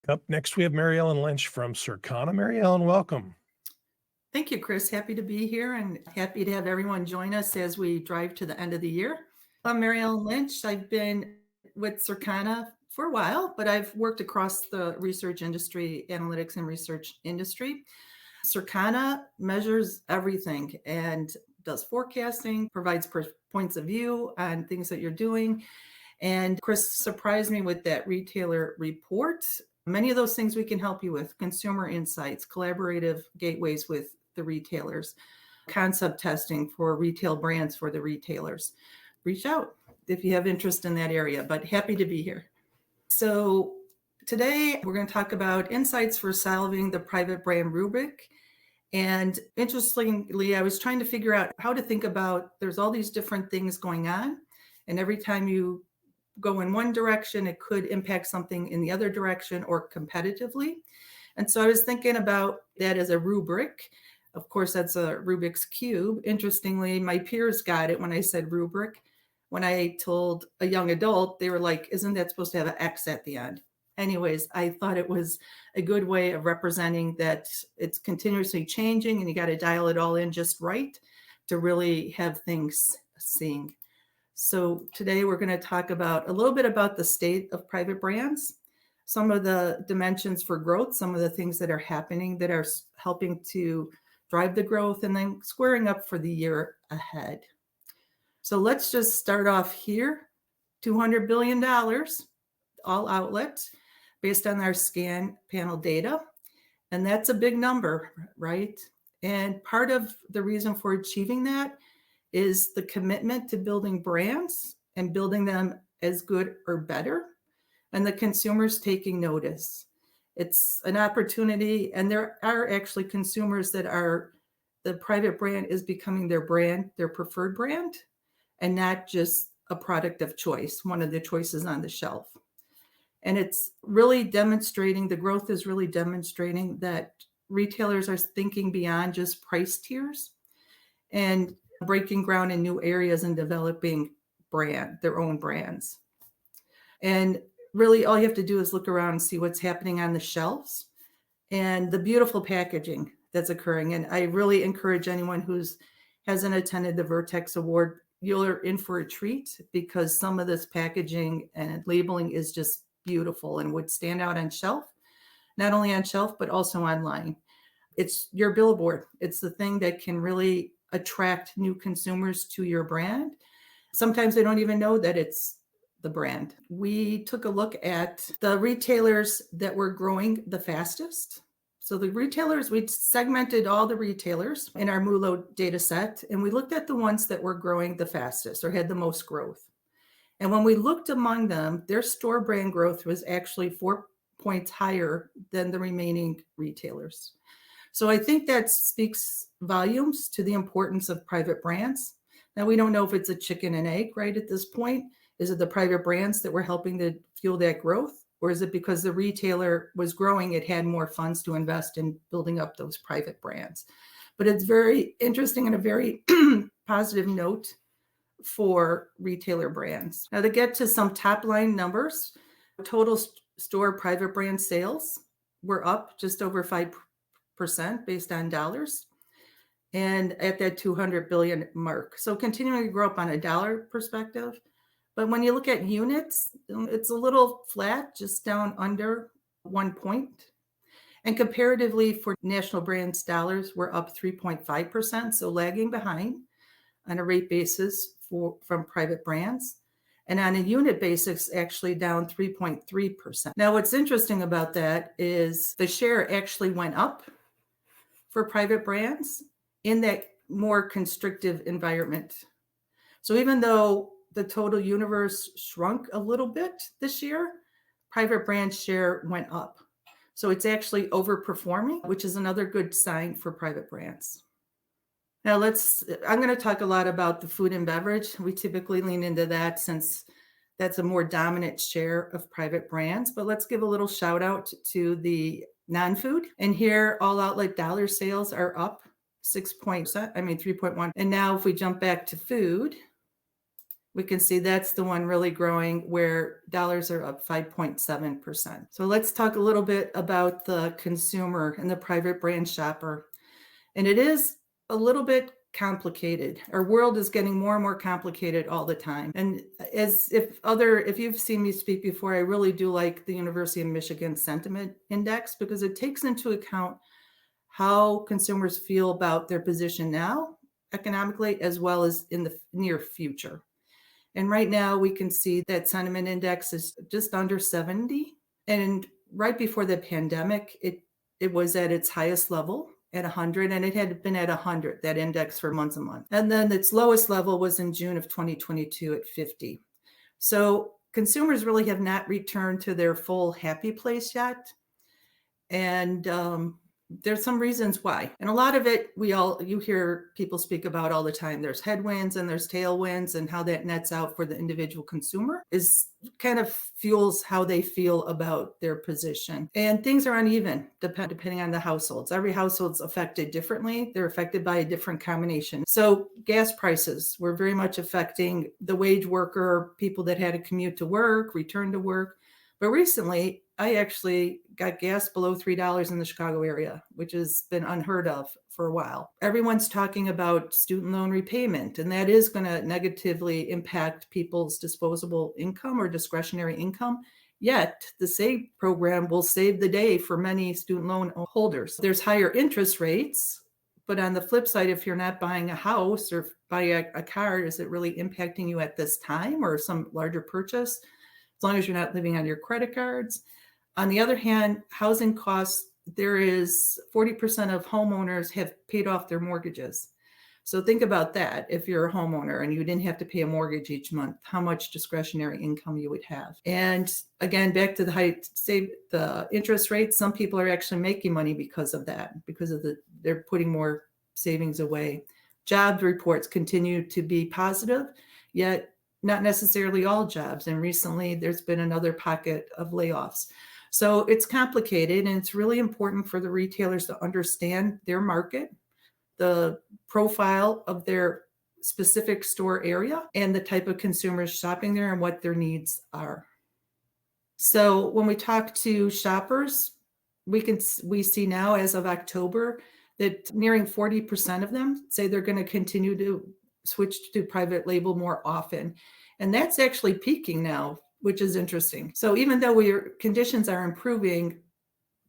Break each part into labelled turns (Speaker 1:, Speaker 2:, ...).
Speaker 1: Up next, we have Mary Ellen Lynch from Circana. Mary Ellen, welcome.
Speaker 2: Thank you, Chris. Happy to be here and happy to have everyone join us as we drive to the end of the year. I'm Mary Ellen Lynch. I've been with Circana for a while, but I've worked across the research industry, analytics and research industry. Circana measures everything and does forecasting, provides points of view on things that you're doing. And Chris surprised me with that retailer report. Many of those things we can help you with: consumer insights, collaborative gateways with the retailers, concept testing for retail brands for the retailers. Reach out if you have interest in that area, but happy to be here. So today we're going to talk about insights for solving the private brand rubric. And interestingly, I was trying to figure out how to think about there's all these different things going on. And every time you go in one direction, it could impact something in the other direction or competitively. And so I was thinking about that as a rubric. Of course, that's a Rubik's Cube. Interestingly, my peers got it when I said rubric. When I told a young adult, they were like, isn't that supposed to have an X at the end? Anyways, I thought it was a good way of representing that it's continuously changing and you got to dial it all in just right to really have things sing. So today we're going to talk about a little bit about the state of private brands, some of the dimensions for growth, some of the things that are happening that are helping to drive the growth, and then squaring up for the year ahead. So let's just start off here. $200 billion, all outlets, based on our scan panel data. And that's a big number, right? And part of the reason for achieving that is the commitment to building brands and building them as good or better, and the consumers taking notice. It's an opportunity, and there are actually consumers that are, the private brand is becoming their brand, their preferred brand, and not just a product of choice, one of the choices on the shelf. And it's really demonstrating, the growth is really demonstrating that retailers are thinking beyond just price tiers and breaking ground in new areas and developing their own brands. And really all you have to do is look around and see what's happening on the shelves and the beautiful packaging that's occurring. And I really encourage anyone who's hasn't attended the Vertex Award, you're in for a treat, because some of this packaging and labeling is just beautiful and would stand out on shelf, not only on shelf, but also online. It's your billboard. It's the thing that can really attract new consumers to your brand. Sometimes they don't even know that it's the brand. We took a look at the retailers that were growing the fastest. So the retailers, we segmented all the retailers in our MULO data set, and we looked at the ones that were growing the fastest or had the most growth. And when we looked among them, their store brand growth was actually 4 points higher than the remaining retailers. So I think that speaks volumes to the importance of private brands. Now, we don't know if it's a chicken and egg right at this point. Is it the private brands that were helping to fuel that growth? Or is it because the retailer was growing, it had more funds to invest in building up those private brands? But it's very interesting and a very positive note for retailer brands. Now, to get to some top line numbers, total store private brand sales were up just over 5% based on dollars, and at that 200 billion mark. So continuing to grow up on a dollar perspective. But when you look at units, it's a little flat, just down under 1 point. And comparatively for national brands, dollars were up 3.5%, so lagging behind on a rate basis from private brands. And on a unit basis, actually down 3.3%. Now, what's interesting about that is the share actually went up for private brands in that more constrictive environment. So even though the total universe shrunk a little bit this year, private brand share went up. So it's actually overperforming, which is another good sign for private brands. Now I'm going to talk a lot about the food and beverage. We typically lean into that since that's a more dominant share of private brands, but let's give a little shout out to the non-food. And here all outlet dollar sales are up 3.1. And now if we jump back to food, We can see that's the one really growing where dollars are up 5.7%. So let's talk a little bit about the consumer and the private brand shopper. And it is a little bit complicated. Our world is getting more and more complicated all the time. And if you've seen me speak before, I really do like the University of Michigan Sentiment Index because it takes into account how consumers feel about their position now economically as well as in the near future. And right now we can see that sentiment index is just under 70. And right before the pandemic, it was at its highest level at 100, and it had been at 100, that index, for months and months. And then its lowest level was in June of 2022 at 50. So consumers really have not returned to their full happy place yet. And there's some reasons why. And a lot of it, you hear people speak about all the time. There's headwinds and there's tailwinds, and how that nets out for the individual consumer is kind of fuels how they feel about their position. And things are uneven depending on the households. Every household's affected differently. They're affected by a different combination. So gas prices were very much affecting the wage worker, people that had to commute to work, return to work. But recently, I actually got gas below $3 in the Chicago area, which has been unheard of for a while. Everyone's talking about student loan repayment, and that is going to negatively impact people's disposable income or discretionary income. Yet the SAVE program will save the day for many student loan holders. There's higher interest rates, but on the flip side, if you're not buying a house or buying a car, is it really impacting you at this time or some larger purchase? As long as you're not living on your credit cards. On the other hand, housing costs, there is 40% of homeowners have paid off their mortgages. So think about that. If you're a homeowner and you didn't have to pay a mortgage each month, how much discretionary income you would have. And again, back to the interest rates, some people are actually making money because of that, because they're putting more savings away. Job reports continue to be positive, yet not necessarily all jobs. And recently there's been another pocket of layoffs. So it's complicated, and it's really important for the retailers to understand their market, the profile of their specific store area, and the type of consumers shopping there and what their needs are. So when we talk to shoppers, we see now as of October that nearing 40% of them say they're going to continue to switch to private label more often. And that's actually peaking now, which is interesting. So even though conditions are improving,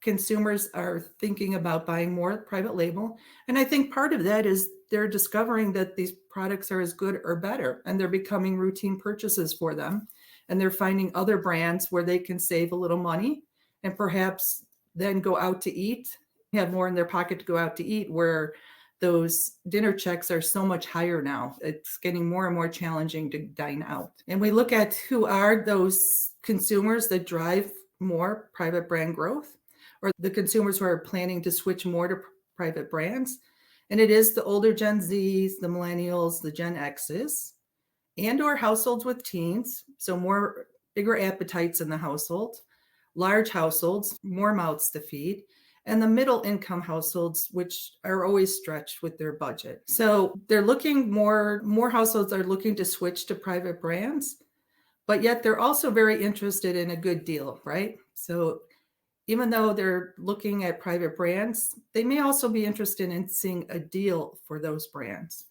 Speaker 2: consumers are thinking about buying more private label. And I think part of that is they're discovering that these products are as good or better, and they're becoming routine purchases for them. And they're finding other brands where they can save a little money and perhaps then go out to eat, have more in their pocket to go out to eat, where those dinner checks are so much higher now. It's getting more and more challenging to dine out. And we look at who are those consumers that drive more private brand growth, or the consumers who are planning to switch more to private brands. And it is the older Gen Zs, the millennials, the Gen Xs, and or households with teens. So bigger appetites in the household, large households, more mouths to feed, and the middle income households, which are always stretched with their budget. So they're looking more households are looking to switch to private brands, but yet they're also very interested in a good deal, right? So even though they're looking at private brands, they may also be interested in seeing a deal for those brands.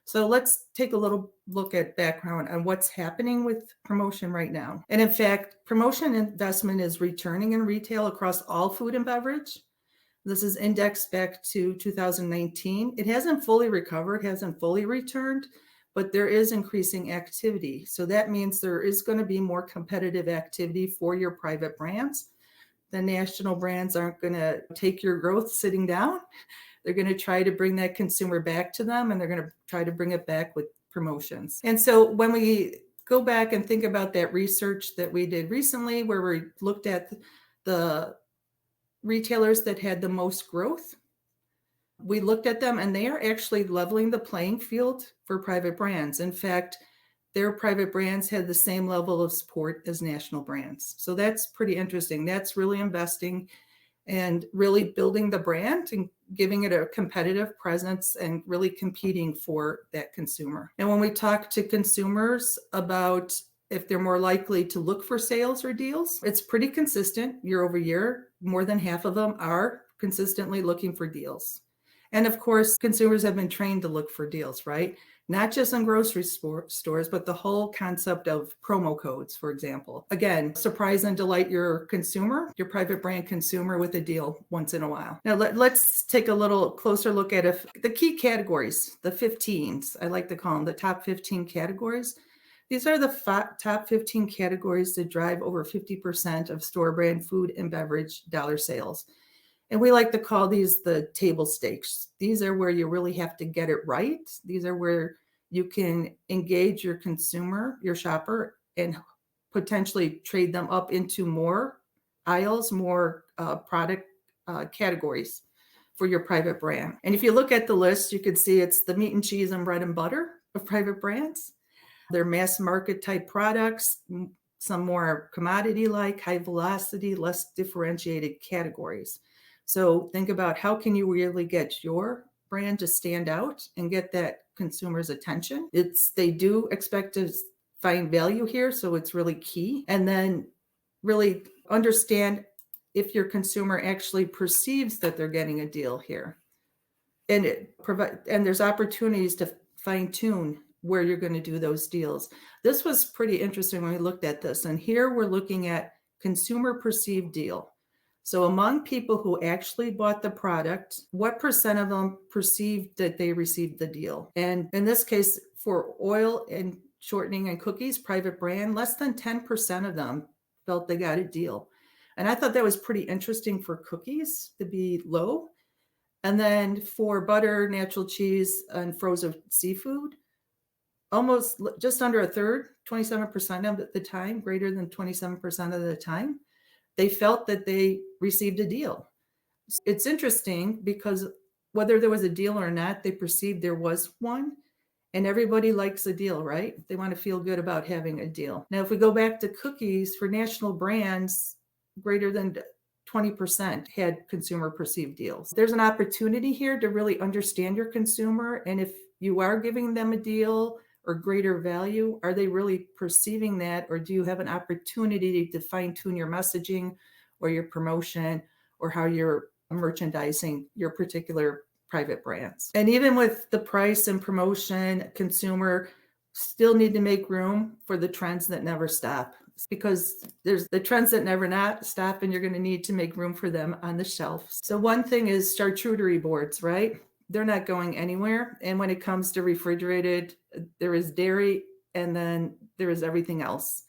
Speaker 2: So let's take a little look at background on what's happening with promotion right now. And in fact, promotion investment is returning in retail across all food and beverage. This is indexed back to 2019. It hasn't fully recovered, hasn't fully returned, but there is increasing activity. So that means there is going to be more competitive activity for your private brands. The national brands aren't going to take your growth sitting down. They're going to try to bring that consumer back to them, and they're going to try to bring it back with promotions. And so when we go back and think about that research that we did recently, where we looked at the retailers that had the most growth, we looked at them and they are actually leveling the playing field for private brands. In fact, their private brands had the same level of support as national brands. So that's pretty interesting. That's really investing and really building the brand and giving it a competitive presence and really competing for that consumer. And when we talk to consumers about if they're more likely to look for sales or deals, it's pretty consistent year over year. More than half of them are consistently looking for deals. And of course, consumers have been trained to look for deals, right? Not just in grocery stores, but the whole concept of promo codes, for example. Again, surprise and delight your consumer, your private brand consumer, with a deal once in a while. Now, let's take a little closer look at the key categories, the 15s. I like to call them the top 15 categories. These are the top 15 categories that drive over 50% of store brand food and beverage dollar sales. And we like to call these the table stakes. These are where you really have to get it right. These are where you can engage your consumer, your shopper, and potentially trade them up into more aisles, more product categories for your private brand. And if you look at the list, you can see it's the meat and cheese and bread and butter of private brands. They're mass market type products, some more commodity-like, high velocity, less differentiated categories. So think about how can you really get your brand to stand out and get that consumer's attention. They do expect to find value here, so it's really key. And then really understand if your consumer actually perceives that they're getting a deal here. And there's opportunities to fine-tune where you're going to do those deals. This was pretty interesting when we looked at this. And here we're looking at consumer perceived deal. So among people who actually bought the product, what percent of them perceived that they received the deal? And in this case, for oil and shortening and cookies, private brand, less than 10% of them felt they got a deal. And I thought that was pretty interesting for cookies to be low. And then for butter, natural cheese, and frozen seafood, almost just under a third, 27% of the time, greater than 27% of the time, they felt that they received a deal. It's interesting because whether there was a deal or not, they perceived there was one. And everybody likes a deal, right? They want to feel good about having a deal. Now, if we go back to cookies, for national brands, greater than 20% had consumer perceived deals. There's an opportunity here to really understand your consumer. And if you are giving them a deal or greater value, are they really perceiving that? Or do you have an opportunity to fine tune your messaging or your promotion or how you're merchandising your particular private brands? And even with the price and promotion, consumer still need to make room for the trends that never stop, because there's the trends that never not stop, and you're going to need to make room for them on the shelf. So one thing is charcuterie boards, right? They're not going anywhere. And when it comes to refrigerated, there is dairy and then there is everything else.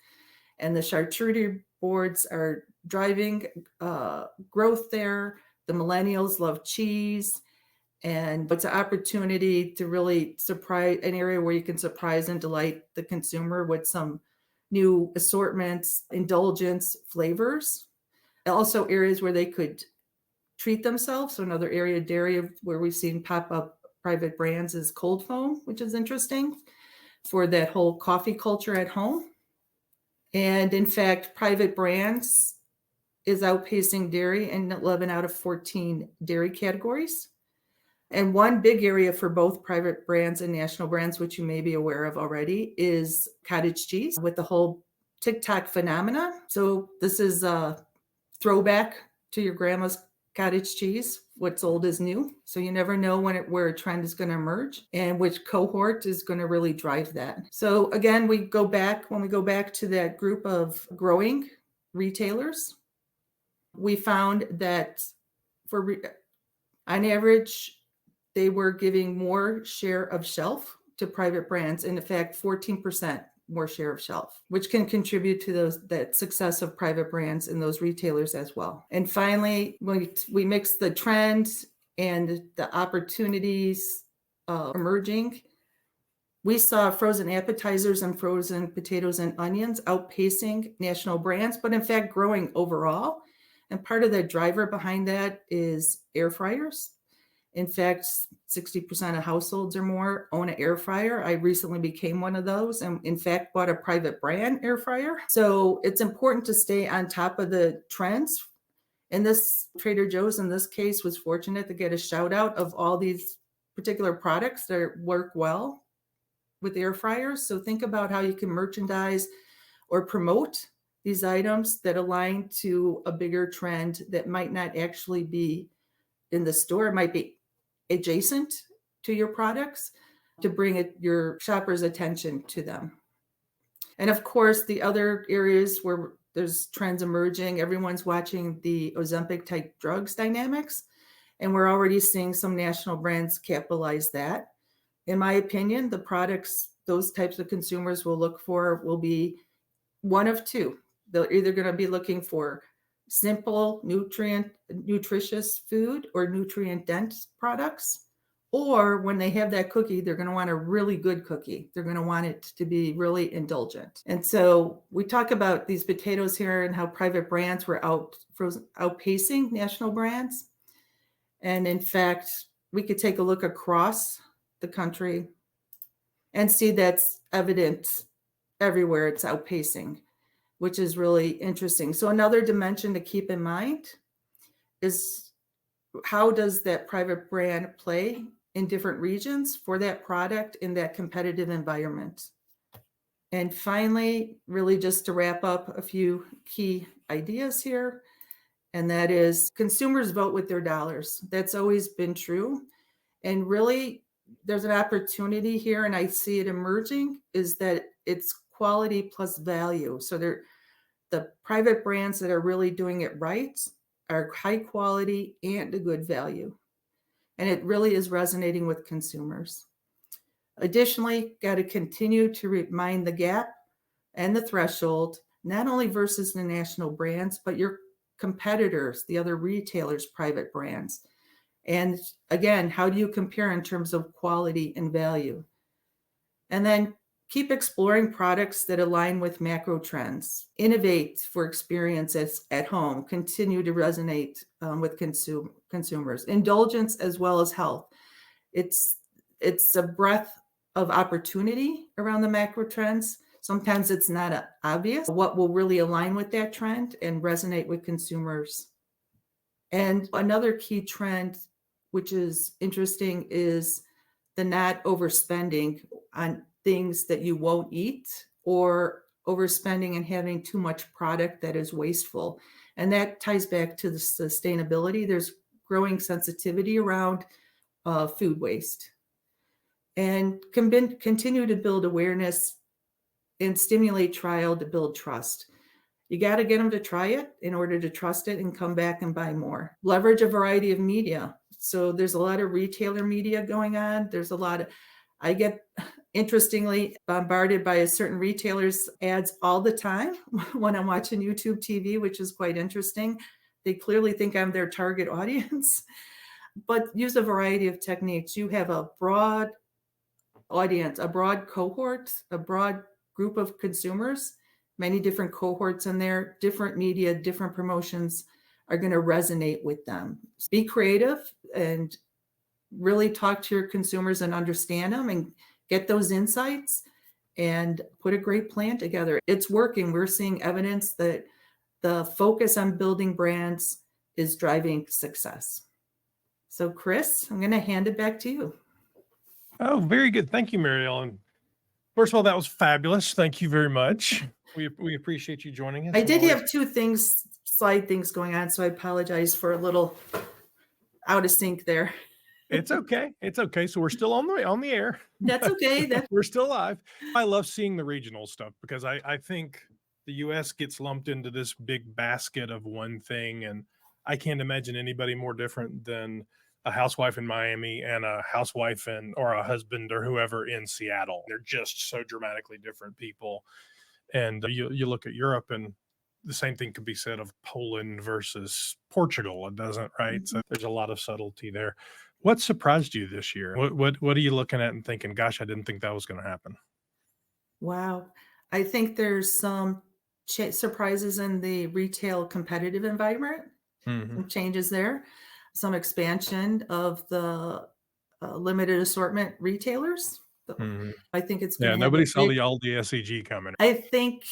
Speaker 2: And the charcuterie boards are driving growth there. The millennials love cheese. And it's an opportunity to really surprise, an area where you can surprise and delight the consumer with some new assortments, indulgence, flavors. Also areas where they could treat themselves. So another area, dairy, where we've seen pop up private brands is cold foam, which is interesting for that whole coffee culture at home. And in fact, private brands is outpacing dairy in 11 out of 14 dairy categories. And one big area for both private brands and national brands, which you may be aware of already, is cottage cheese with the whole TikTok phenomena. So this is a throwback to your grandma's cottage cheese. What's old is new. So you never know where a trend is going to emerge and which cohort is going to really drive that. So again, when we go back to that group of growing retailers, we found that on average, they were giving more share of shelf to private brands. And in fact, 14% more share of shelf, which can contribute to that success of private brands in those retailers as well. And finally, when we mix the trends and the opportunities emerging, we saw frozen appetizers and frozen potatoes and onions outpacing national brands, but in fact growing overall. And part of the driver behind that is air fryers. In fact, 60% of households or more own an air fryer. I recently became one of those and in fact bought a private brand air fryer. So it's important to stay on top of the trends And this Trader Joe's in this case was fortunate to get a shout out of all these particular products that work well with air fryers. So think about how you can merchandise or promote these items that align to a bigger trend that might not actually be in the store. It might be adjacent to your products to bring your shoppers' attention to them. And of course, the other areas where there's trends emerging, everyone's watching the Ozempic type drugs dynamics, and we're already seeing some national brands capitalize that. In my opinion, the products those types of consumers will look for will be one of two. They're either going to be looking for simple, nutritious food or nutrient dense products. Or when they have that cookie, they're going to want a really good cookie. They're going to want it to be really indulgent. And so we talk about these potatoes here and how private brands were outpacing national brands. And in fact, we could take a look across the country and see that's evident everywhere. It's outpacing, which is really interesting. So another dimension to keep in mind is how does that private brand play in different regions for that product in that competitive environment? And finally, really just to wrap up a few key ideas here, and that is consumers vote with their dollars. That's always been true. And really, there's an opportunity here, and I see it emerging, is that it's quality plus value. So the private brands that are really doing it right are high quality and a good value. And it really is resonating with consumers. Additionally, got to continue to mind the gap and the threshold, not only versus the national brands, but your competitors, the other retailers' private brands. And again, how do you compare in terms of quality and value? And then keep exploring products that align with macro trends. Innovate for experiences at home. Continue to resonate with consumers. Indulgence as well as health. It's a breadth of opportunity around the macro trends. Sometimes it's not obvious what will really align with that trend and resonate with consumers. And another key trend, which is interesting, is the not overspending on things that you won't eat or overspending and having too much product that is wasteful. And that ties back to the sustainability. There's growing sensitivity around food waste. And continue to build awareness and stimulate trial to build trust. You got to get them to try it in order to trust it and come back and buy more. Leverage a variety of media. So there's a lot of retailer media going on. I get interestingly bombarded by a certain retailer's ads all the time when I'm watching YouTube TV, which is quite interesting. They clearly think I'm their target audience, but use a variety of techniques. You have a broad audience, a broad cohort, a broad group of consumers, many different cohorts in there, different media, different promotions are going to resonate with them. Be creative and really talk to your consumers and understand them and get those insights and put a great plan together. It's working. We're seeing evidence that the focus on building brands is driving success. So Chris, I'm going to hand it back to you.
Speaker 1: Oh, very good. Thank you, Mary Ellen. First of all, that was fabulous. Thank you very much. We appreciate you joining us.
Speaker 2: I did have two slide things going on, so I apologize for a little out of sync there.
Speaker 1: It's okay. It's okay. So we're still on the air.
Speaker 2: That's okay.
Speaker 1: We're still live. I love seeing the regional stuff because I think the US gets lumped into this big basket of one thing, and I can't imagine anybody more different than a housewife in Miami and a housewife or a husband or whoever in Seattle. They're just so dramatically different people. And you look at Europe, and the same thing could be said of Poland versus Portugal. It doesn't, right? Mm-hmm. So there's a lot of subtlety there. What surprised you this year? What are you looking at and thinking, gosh, I didn't think that was going to happen?
Speaker 2: Wow. I think there's some surprises in the retail competitive environment, some changes there, some expansion of the limited assortment retailers. I think it's
Speaker 1: nobody saw the Aldi SEG coming.
Speaker 2: I think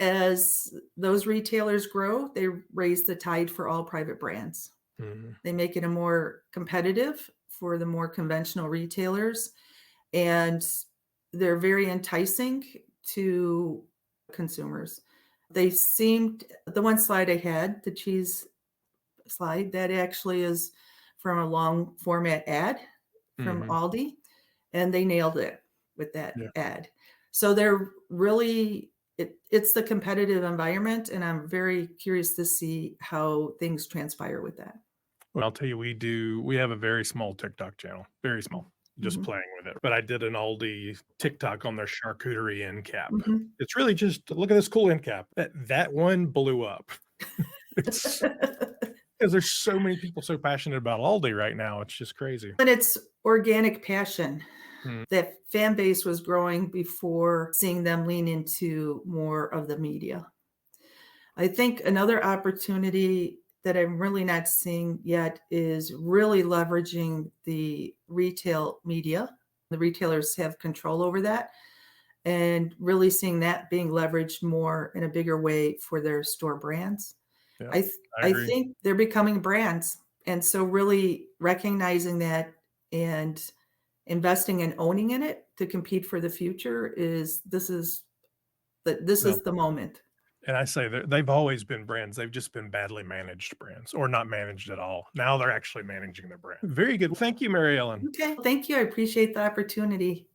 Speaker 2: as those retailers grow, they raise the tide for all private brands.
Speaker 1: Mhm.
Speaker 2: They make it a more competitive for the more conventional retailers, and they're very enticing to consumers. They seemed the one slide I had, the cheese slide, that actually is from a long format ad from
Speaker 1: Mhm.
Speaker 2: Aldi, and they nailed it with that
Speaker 1: Yeah.
Speaker 2: ad. So they're really it's the competitive environment, and I'm very curious to see how things transpire with that.
Speaker 1: Well, I'll tell you, we have a very small TikTok channel, very small, just
Speaker 2: Mhm,
Speaker 1: playing with it. But I did an Aldi TikTok on their charcuterie end cap.
Speaker 2: mhm.
Speaker 1: It's really just look at this cool end cap. That one blew up. It's because there's so many people so passionate about Aldi right now. It's just crazy.
Speaker 2: And it's organic passion.
Speaker 1: Mm,
Speaker 2: That fan base was growing before seeing them lean into more of the media. I think another opportunity that I'm really not seeing yet is really leveraging the retail media. The retailers have control over that and really seeing that being leveraged more in a bigger way for their store brands.
Speaker 1: yeah,
Speaker 2: I th
Speaker 1: I
Speaker 2: I
Speaker 1: agree.
Speaker 2: think they're becoming brands, and so really recognizing that and investing and owning in it to compete for the future is this
Speaker 1: No,
Speaker 2: is the moment.
Speaker 1: and I say they've always been brands. They've just been badly managed brands or not managed at all. Now they're actually managing their brand. Very good. Thank you, Mary Ellen.
Speaker 2: Okay, thank you, I appreciate the opportunity.